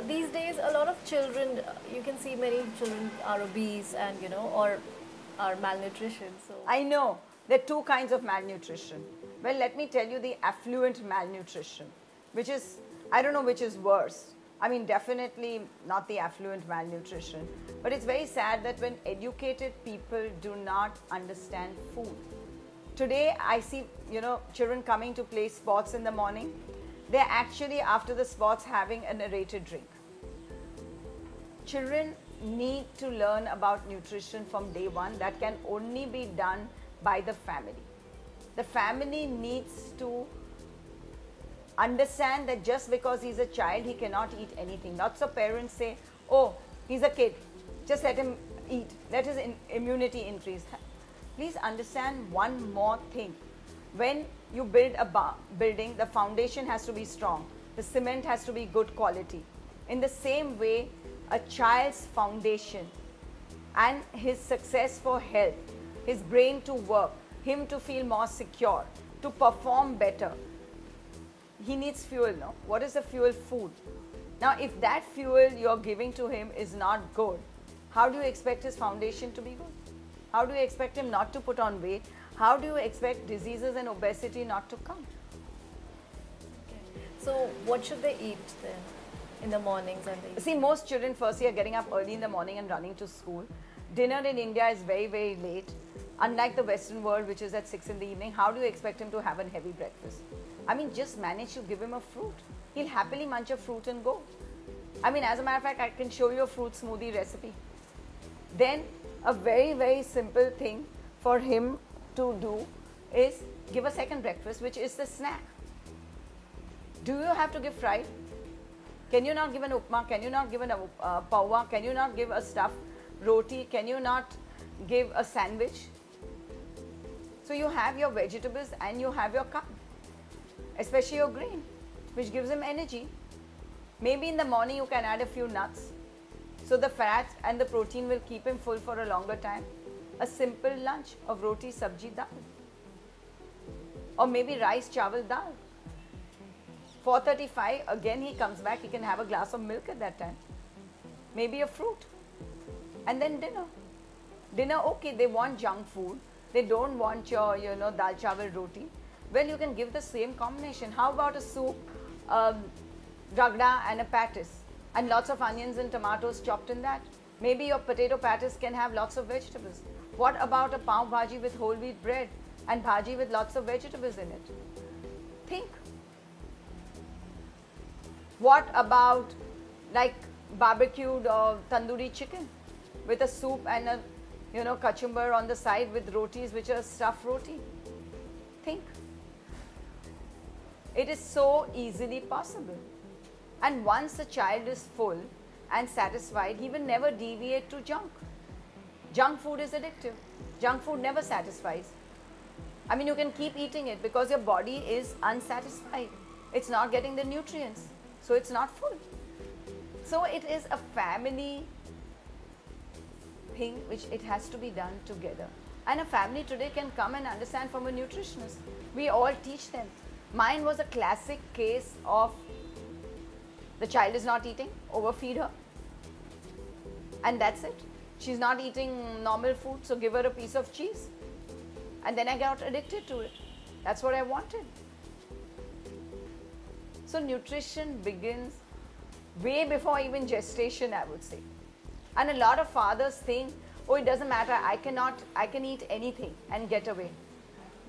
these days, a lot of children, you can see many children are obese and, or are malnutrition. So I know there are two kinds of malnutrition. Well, let me tell you the affluent malnutrition, which is, I don't know which is worse. I mean, definitely not the affluent malnutrition. But it's very sad that when educated people do not understand food. Today, I see, children coming to play sports in the morning. They're actually, after the sports, having a narrated drink. Children need to learn about nutrition from day one. That can only be done by the family. The family needs to understand that just because he's a child, he cannot eat anything. Lots of parents say, oh, he's a kid, just let him eat, let his immunity increase. Please understand one more thing. When you build a building, the foundation has to be strong. The cement has to be good quality. In the same way, a child's foundation and his success for health, his brain to work, him to feel more secure, to perform better, he needs fuel, no? What is the fuel? Food. Now, if that fuel you're giving to him is not good, how do you expect his foundation to be good? How do you expect him not to put on weight? How do you expect diseases and obesity not to come? Okay. So, what should they eat then in the mornings and the evenings? See, most children firstly are getting up early in the morning and running to school. Dinner in India is very, very late. Unlike the Western world, which is at 6 in the evening, how do you expect him to have a heavy breakfast? I mean, just manage to give him a fruit. He'll happily munch a fruit and go. I mean, as a matter of fact, I can show you a fruit smoothie recipe. Then, a very, very simple thing for him to do is give a second breakfast, which is the snack. Do you have to give fried? Can you not give an upma? Can you not give a pawa? Can you not give a stuffed roti? Can you not give a sandwich? So you have your vegetables and you have your carb, especially your grain, which gives him energy. Maybe in the morning you can add a few nuts, so the fat and the protein will keep him full for a longer time. A simple lunch of roti, sabji, dal, or maybe rice, chawal, dal. 4:35, again he comes back, he can have a glass of milk at that time, maybe a fruit, and then dinner. Dinner, okay, they want junk food, they don't want your, dal, chawal, roti. Well, you can give the same combination. How about a soup, ragda and a pattis, and lots of onions and tomatoes chopped in that? Maybe your potato pattis can have lots of vegetables. What about a pav bhaji with whole wheat bread and bhaji with lots of vegetables in it? Think. What about like barbecued or tandoori chicken with a soup and a kachumber on the side with rotis which are stuffed roti? Think. It is so easily possible. And once a child is full and satisfied, he will never deviate to junk. Junk food is addictive. Junk food never satisfies. I mean, you can keep eating it because your body is unsatisfied. It's not getting the nutrients, so it's not full. So it is a family thing which it has to be done together. And a family today can come and understand from a nutritionist. We all teach them. Mine was a classic case of the child is not eating, overfeed her, and that's it. She's not eating normal food, so give her a piece of cheese. And then I got addicted to it. That's what I wanted. So nutrition begins way before even gestation, I would say. And a lot of fathers think, oh, it doesn't matter, I can eat anything and get away.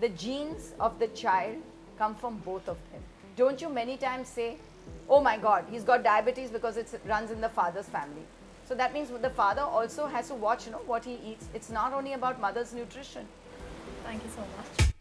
The genes of the child come from both of them. Don't you many times say, oh my God, he's got diabetes because it runs in the father's family. So that means the father also has to watch what he eats. It's not only about mother's nutrition. Thank you so much.